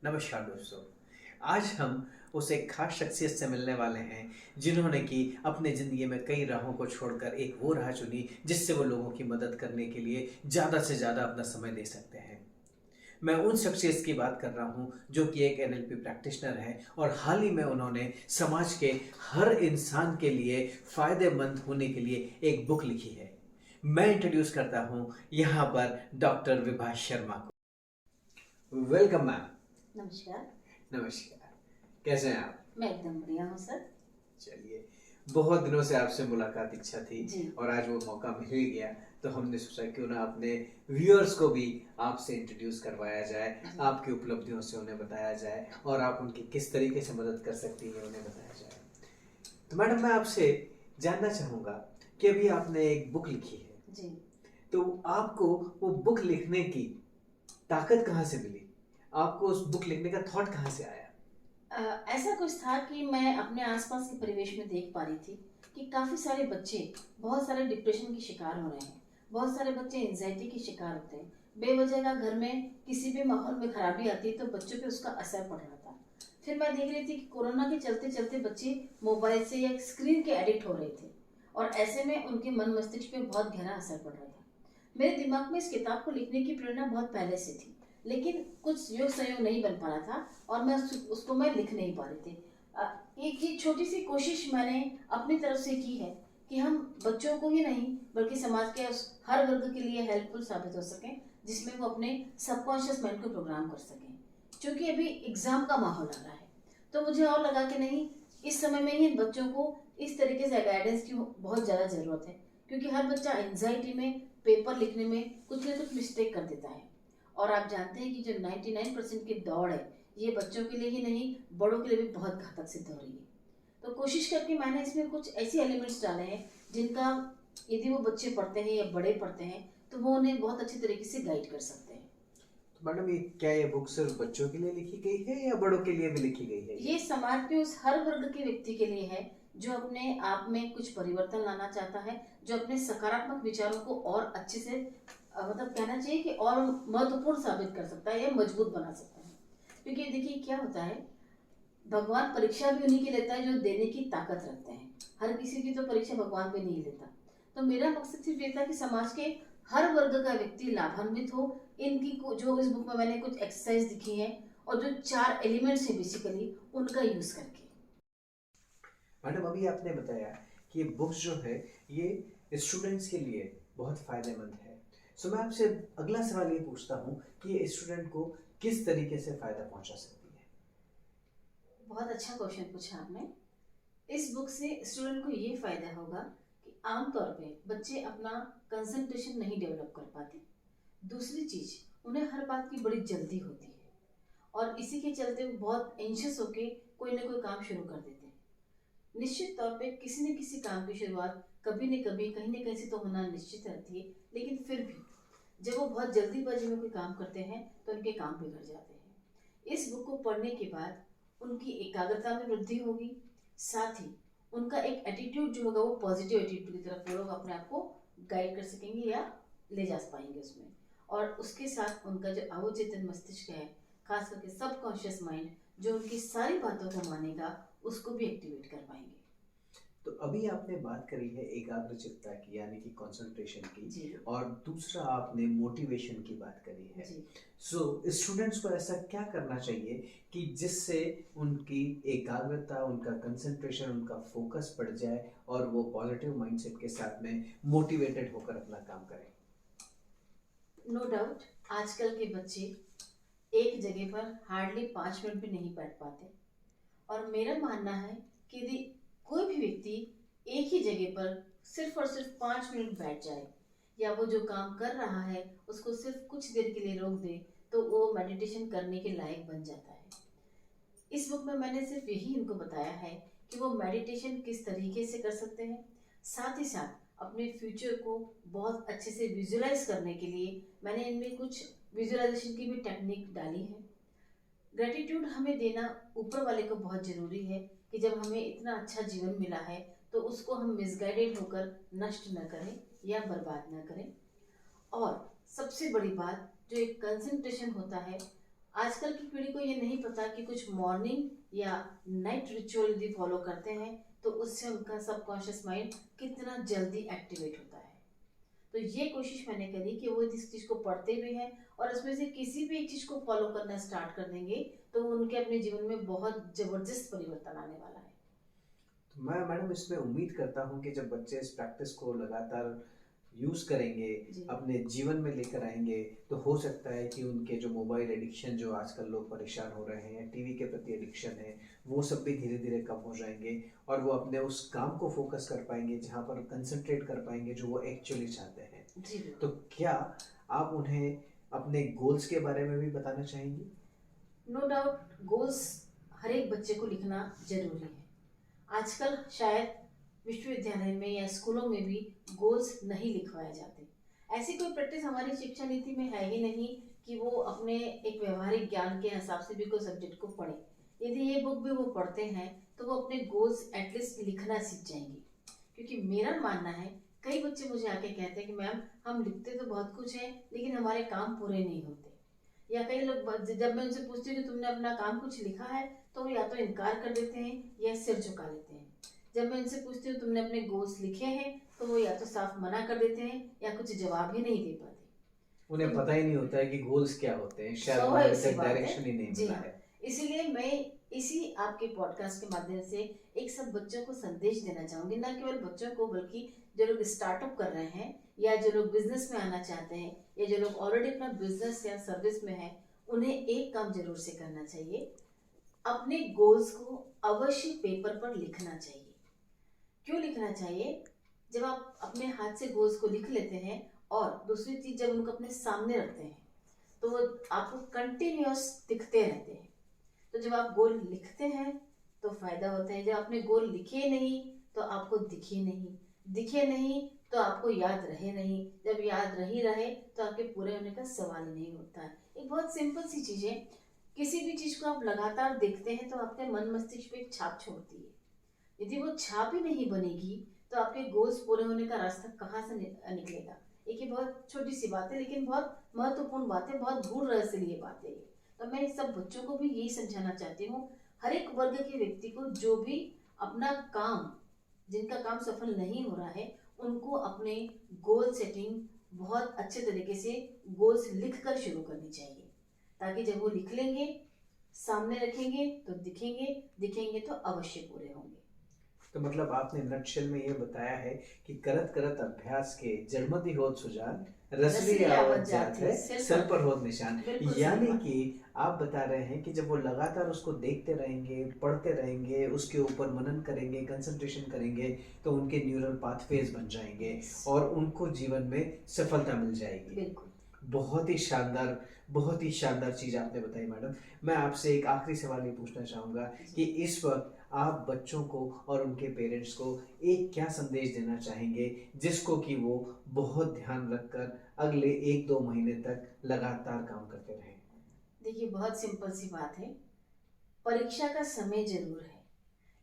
नमस्कार दोस्तों। आज हम उस एक खास शख्सियत से मिलने वाले हैं जिन्होंने कि अपने ज़िंदगी में कई राहों को छोड़कर एक वो राह चुनी जिससे वो लोगों की मदद करने के लिए ज़्यादा से ज़्यादा अपना समय दे सकते हैं। मैं उन शख्सियत की बात कर रहा हूँ जो कि एक एनएलपी प्रैक्टिशनर हैं और हाल ही में उन्होंने समाज के हर इंसान के लिए फ़ायदेमंद होने के लिए एक बुक लिखी है। मैं इंट्रोड्यूस करता हूँ यहाँ पर डॉक्टर विभा शर्मा को। Welcome ma'am. नमस्कार। नमस्कार। कैसे हैं आप? मैं एकदम बढ़िया हूँ सर। चलिए, बहुत दिनों से आपसे मुलाकात इच्छा थी जी। और आज वो मौका मिल ही गया, तो हमने सोचा क्यों ना अपने व्यूअर्स को भी आपसे इंट्रोड्यूस करवाया जाए, आपकी उपलब्धियों से उन्हें बताया जाए और आप उनकी किस तरीके से मदद कर सकती हैं उन्हें बताया जाए। तो मैडम, मैं आपसे जानना चाहूँगा कि अभी आपने एक बुक लिखी है, जी। तो आपको वो बुक लिखने की ताकत कहाँ से मिली? आपको उस बुक लिखने का थॉट कहाँ से आया? ऐसा कुछ था कि मैं अपने आसपास के परिवेश में देख पा रही थी कि काफ़ी सारे बच्चे बहुत सारे डिप्रेशन के शिकार हो रहे हैं। बहुत सारे बच्चे एंजाइटी के शिकार होते हैं। बेवजह का घर में किसी भी माहौल में खराबी आती है तो बच्चों पे उसका असर पड़ रहा था। फिर मैं देख रही थी कि कोरोना के चलते चलते बच्चे मोबाइल से या स्क्रीन के एडिक्ट हो रहे थे और ऐसे में उनके मन मस्तिष्क पे बहुत गहरा असर पड़ रहा था। मेरे दिमाग में इस किताब को लिखने की प्रेरणा बहुत पहले से थी, लेकिन कुछ योग संयोग नहीं बन पा रहा था और मैं उसको मैं लिख नहीं पा रही थी। एक ही छोटी सी कोशिश मैंने अपनी तरफ से की है कि हम बच्चों को ही नहीं बल्कि समाज के उस हर वर्ग के लिए हेल्पफुल साबित हो सकें, जिसमें वो अपने सबकॉन्शियस माइंड को प्रोग्राम कर सकें। क्योंकि अभी एग्जाम का माहौल आ रहा है, तो मुझे और लगा कि नहीं, इस समय में ही इन बच्चों को इस तरीके से गाइडेंस की बहुत ज़्यादा ज़रूरत है। क्योंकि हर बच्चा एंजाइटी में पेपर लिखने में कुछ ना कुछ मिस्टेक कर देता है और आप जानते हैं कि जो 99% की दौड़ है, ये बच्चों के लिए ही नहीं बड़ों के लिए भी बहुत घातक सिद्ध हो रही है। तो कोशिश करके मैंने इसमें कुछ ऐसे एलिमेंट्स डाले हैं जिनका यदि वो बच्चे पढ़ते हैं या बड़े पढ़ते हैं तो वो उन्हें बहुत अच्छी तरीके से गाइड कर सकते हैं। तो मैडम, ये क्या ये बुक सिर्फ बच्चों के लिए लिखी गई है या बड़ों के लिए भी लिखी गई है? ये समाज के उस हर वर्ग के व्यक्ति के लिए है जो अपने आप में कुछ परिवर्तन लाना चाहता है, जो अपने सकारात्मक विचारों को और अच्छे से मतलब कहना चाहिए कि और महत्वपूर्ण साबित कर सकता है या मजबूत बना सकता है। क्योंकि देखिए क्या होता है, भगवान परीक्षा भी उन्हीं की लेता है जो देने की ताकत रखते हैं। हर किसी की तो परीक्षा भगवान भी नहीं लेता। तो मेरा मकसद सिर्फ ये था कि समाज के हर वर्ग का व्यक्ति लाभान्वित हो। इनकी जो इस बुक में मैंने कुछ एक्सरसाइज लिखी है और जो 4 एलिमेंट्स है बेसिकली उनका यूज करके। मैडम, अभी आपने बताया कि ये बुक्स जो है ये स्टूडेंट्स के लिए बहुत फ़ायदेमंद है। सो मैं आपसे अगला सवाल ये पूछता हूँ कि ये स्टूडेंट को किस तरीके से फ़ायदा पहुँचा सकती है? बहुत अच्छा क्वेश्चन पूछा आपने। इस बुक से स्टूडेंट को ये फायदा होगा कि आमतौर पे बच्चे अपना कंसंट्रेशन नहीं डेवलप कर पाते। दूसरी चीज, उन्हें हर बात की बड़ी जल्दी होती है और इसी के चलते वो बहुत एंशियस होके कोई ना कोई काम शुरू कर देते हैं। निश्चित तौर पे किसी न किसी काम की शुरुआत कभी न कभी कहीं न कहीं से तो होना निश्चित रहती है, लेकिन फिर भी जब वो बहुत जल्दीबाजी में कोई काम करते हैं तो उनके काम बिगड़ जाते हैं। इस बुक को पढ़ने के बाद उनकी एकाग्रता में वृद्धि होगी, साथ ही उनका एक एटीट्यूड जो होगा वो पॉजिटिव एटीट्यूड की तरफ वो लोग अपने आप को गाइड कर सकेंगे या ले जा पाएंगे उसमें। और उसके साथ उनका जो अवचेतन मस्तिष्क है, खास करके सबकॉन्शियस माइंड, जो उनकी सारी बातों को मानेगा, उसको भी एक्टिवेट कर पाएंगे। तो अभी आपने बात करी है एकाग्रचित्ता की, यानी कि कंसंट्रेशन की, जी। और दूसरा आपने मोटिवेशन की बात करी है। जी। सो स्टूडेंट्स को ऐसा क्या करना चाहिए कि जिससे उनकी एकाग्रता, उनका कंसंट्रेशन, उनका फोकस बढ़ जाए और वो पॉजिटिव माइंडसेट के साथ में मोटिवेटेड होकर अपना काम करें? नो डाउट आजकल के बच्चे एक जगह पर हार्डली 5 मिनट भी नहीं बैठ पाते और मेरा मानना है कि यदि कोई भी व्यक्ति एक ही जगह पर सिर्फ और सिर्फ 5 मिनट बैठ जाए या वो जो काम कर रहा है उसको सिर्फ कुछ देर के लिए रोक दे तो वो मेडिटेशन करने के लायक बन जाता है। इस बुक में मैंने सिर्फ यही इनको बताया है कि वो मेडिटेशन किस तरीके से कर सकते हैं। साथ ही साथ अपने फ्यूचर को बहुत अच्छे से विजुलाइज करने के लिए मैंने इनमें कुछ विजुअलाइजेशन की भी टेक्निक डाली है। ग्रेटिट्यूड हमें देना ऊपर वाले को बहुत ज़रूरी है कि जब हमें इतना अच्छा जीवन मिला है तो उसको हम मिसगाइडेड होकर नष्ट न करें या बर्बाद न करें। और सबसे बड़ी बात, जो एक कंसंट्रेशन होता है, आजकल की पीढ़ी को ये नहीं पता कि कुछ मॉर्निंग या नाइट रिचुअल यदि फॉलो करते हैं तो उससे उनका सबकॉन्शियस माइंड कितना जल्दी एक्टिवेट होता है। तो ये कोशिश मैंने करी कि वो इस चीज़ को पढ़ते भी हैं और उसमें से किसी भी एक चीज़ को फॉलो करना स्टार्ट कर देंगे तो वो उनके अपने जीवन में बहुत ज़बरदस्त परिवर्तन आने वाला है। तो मैं मैडम इसमें उम्मीद करता हूँ कि जब बच्चे इस प्रैक्टिस को लगातार यूज़ करेंगे, जी अपने जीवन में लेकर आएंगे, तो हो सकता है कि उनके जो मोबाइल एडिक्शन जो आजकल लोग परेशान हो रहे हैं, टीवी के प्रति एडिक्शन है, वो सब भी धीरे धीरे कम हो जाएंगे और वो अपने उस काम को फोकस कर पाएंगे जहाँ पर कंसंट्रेट कर पाएंगे जो वो एक्चुअली चाहते हैं। जी तो बिल्कुल। क्या आप उन्हें अपने गोल्स के बारे में भी बताना चाहेंगी? नो डाउट गोल्स हर एक बच्चे को लिखना जरूरी है। आजकल शायद विश्वविद्यालय में या स्कूलों में भी गोल्स नहीं लिखवाए जाते। ऐसी कोई प्रैक्टिस हमारी शिक्षा नीति में है ही नहीं कि वो अपने एक व्यवहारिक ज्ञान के हिसाब से भी कोई सब्जेक्ट को पढ़े। यदि ये बुक भी वो पढ़ते हैं तो वो अपने गोल्स एटलीस्ट लिखना सीख जाएंगे। क्योंकि मेरा मानना है, कई बच्चे मुझे आके कहते हैं कि मैम हम लिखते तो बहुत कुछ है लेकिन हमारे काम पूरे नहीं होते। या कई लोग जब मैं उनसे पूछती हूँ कि तुमने अपना काम कुछ लिखा है तो वो या तो इनकार कर देते हैं या सिर झुका लेते हैं। जब मैं उनसे पूछती हूँ तुमने अपने गोल्स लिखे हैं तो वो या तो साफ मना कर देते हैं या कुछ जवाब ही नहीं दे पाते। उन्हें तो पता ही नहीं होता है कि गोल्स क्या होते हैं, शायद उन्हें स्वाभाविक अभी सी तक बात है। डायरेक्शन ही नहीं जी मिला हाँ, है। इसीलिए मैं इसी आपके पॉडकास्ट के माध्यम से एक सब बच्चों को संदेश देना चाहूंगी, न केवल बच्चों को बल्कि जो लोग स्टार्टअप कर रहे हैं या जो लोग बिजनेस में आना चाहते हैं या जो लोग ऑलरेडी अपना बिजनेस या सर्विस में है, उन्हें एक काम जरूर से करना चाहिए, अपने गोल्स को अवश्य पेपर पर लिखना चाहिए। क्यों लिखना चाहिए? जब आप अपने हाथ से गोल्स को लिख लेते हैं और दूसरी चीज जब उनको अपने सामने रखते हैं तो वो आपको कंटिन्यूअस दिखते रहते हैं। तो जब आप गोल लिखते हैं तो फायदा होता है। जब आपने गोल लिखे नहीं तो आपको दिखे नहीं, दिखे नहीं तो आपको याद रहे नहीं, जब याद नहीं रहे तो आपके पूरे होने का सवाल ही नहीं होता है। एक बहुत सिंपल सी चीज है, किसी भी चीज को आप लगातार देखते हैं तो आपके मन मस्तिष्क पे एक छाप छोड़ती है। यदि वो छाप ही नहीं बनेगी तो आपके गोल्स पूरे होने का रास्ता कहाँ से निकलेगा। एक ये बहुत छोटी सी बात है लेकिन बहुत महत्वपूर्ण बात है, बहुत गूढ़ रहस्यमय बात है ये। तो मैं सब बच्चों को भी यही समझाना चाहती हूँ, हर एक वर्ग के व्यक्ति को जो भी अपना काम, जिनका काम सफल नहीं हो रहा है, उनको अपने गोल सेटिंग बहुत अच्छे तरीके से गोल्स लिख कर शुरू करनी चाहिए, ताकि जब वो लिख लेंगे, सामने रखेंगे तो दिखेंगे, दिखेंगे तो अवश्य पूरे होंगे। तो मतलब आपने नटशेल में ये बताया है कि करत करत अभ्यास के जड़मति होत सुजान, रसली आवत जात है, सिर पर होत निशान। बिल्कुल सही यानी बात। कि आप बता रहे हैं कि जब वो लगातार उसको देखते रहेंगे, पढ़ते रहेंगे, उसके ऊपर मनन करेंगे, कंसंट्रेशन करेंगे, तो उनके न्यूरल पाथवेज बन जाएंगे और उनको जीवन में सफलता मिल जाएगी। बिल्कुल। बहुत ही शानदार चीज़ आपने बताई मैडम। मैं आपसे एक आखिरी सवाल ये पूछना चाहूँगा कि इस वक्त आप बच्चों को और उनके पेरेंट्स को एक क्या संदेश देना चाहेंगे जिसको कि वो बहुत ध्यान रखकर अगले 1-2 महीने तक लगातार काम करते रहें? देखिए बहुत सिंपल सी बात है, परीक्षा का समय जरूर है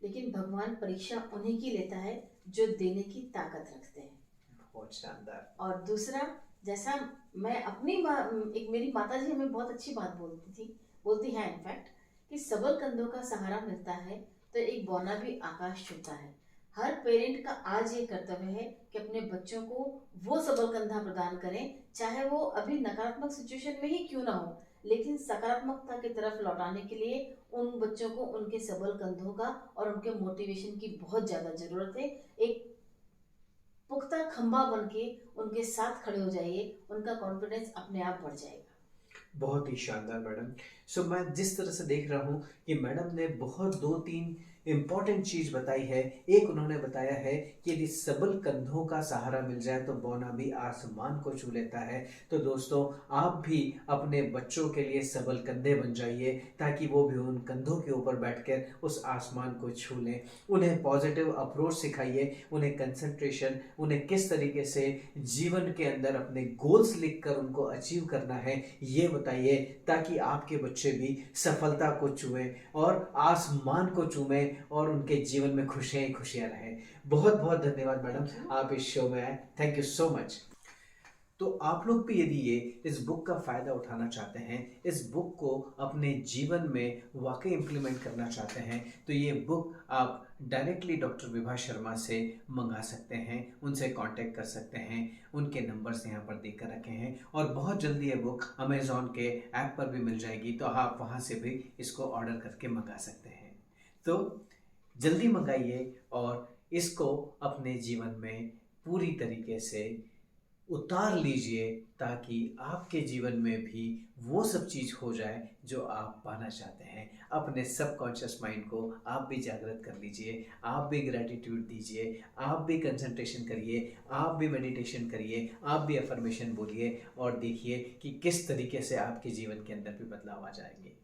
लेकिन भगवान परीक्षा उन्हीं की लेता है जो देने की ताकत रखते हैं। बहुत शानदार। और दूसरा, जैसा मैं अपनी एक मेरी माता जी हमें बहुत अच्छी बात बोलती हैं इनफैक्ट, कि सबल कंधों का सहारा मिलता है तो एक बौना भी आकाश छूता है। हर पेरेंट का आज ये कर्तव्य है कि अपने बच्चों को वो सबल कंधा प्रदान करें, चाहे वो अभी नकारात्मक सिचुएशन में ही क्यों ना हो, लेकिन सकारात्मकता की तरफ लौटाने के लिए उन बच्चों को उनके सबल कंधों का और उनके मोटिवेशन की बहुत ज़्यादा ज़रूरत है। एक पुख्ता खंभा बन के उनके साथ खड़े हो जाइए, उनका कॉन्फिडेंस अपने आप बढ़ जाएगा। बहुत ही शानदार मैडम। सो मैं जिस तरह से देख रहा हूँ कि मैडम ने बहुत 2-3 इम्पॉर्टेंट चीज़ बताई है। एक उन्होंने बताया है कि यदि सबल कंधों का सहारा मिल जाए तो बौना भी आसमान को छू लेता है। तो दोस्तों आप भी अपने बच्चों के लिए सबल कंधे बन जाइए ताकि वो भी उन कंधों के ऊपर बैठकर उस आसमान को छू लें। उन्हें पॉजिटिव अप्रोच सिखाइए, उन्हें कंसंट्रेशन, उन्हें किस तरीके से जीवन के अंदर अपने गोल्स लिखकर उनको अचीव करना है ये बताइए, ताकि आपके बच्चे भी सफलता को छुएं और आसमान को चूमें और उनके जीवन में खुशियां ही खुशियां रहें। बहुत बहुत धन्यवाद मैडम, आप इस शो में आए। Thank you so much. तो आप लोग भी यदि ये इस बुक का फ़ायदा उठाना चाहते हैं, इस बुक को अपने जीवन में वाकई इम्प्लीमेंट करना चाहते हैं, तो ये बुक आप डायरेक्टली डॉक्टर विभा शर्मा से मंगा सकते हैं, उनसे कांटेक्ट कर सकते हैं। उनके नंबर्स यहाँ पर देकर रखे हैं और बहुत जल्दी ये बुक अमेज़ॉन के ऐप पर भी मिल जाएगी, तो आप वहाँ से भी इसको ऑर्डर करके मंगा सकते हैं। तो जल्दी मंगाइए और इसको अपने जीवन में पूरी तरीके से उतार लीजिए, ताकि आपके जीवन में भी वो सब चीज़ हो जाए जो आप पाना चाहते हैं। अपने सबकॉन्शियस माइंड को आप भी जागृत कर लीजिए, आप भी ग्रैटिट्यूड दीजिए, आप भी कंसंट्रेशन करिए, आप भी मेडिटेशन करिए, आप भी अफर्मेशन बोलिए और देखिए कि किस तरीके से आपके जीवन के अंदर भी बदलाव आ जाएंगे।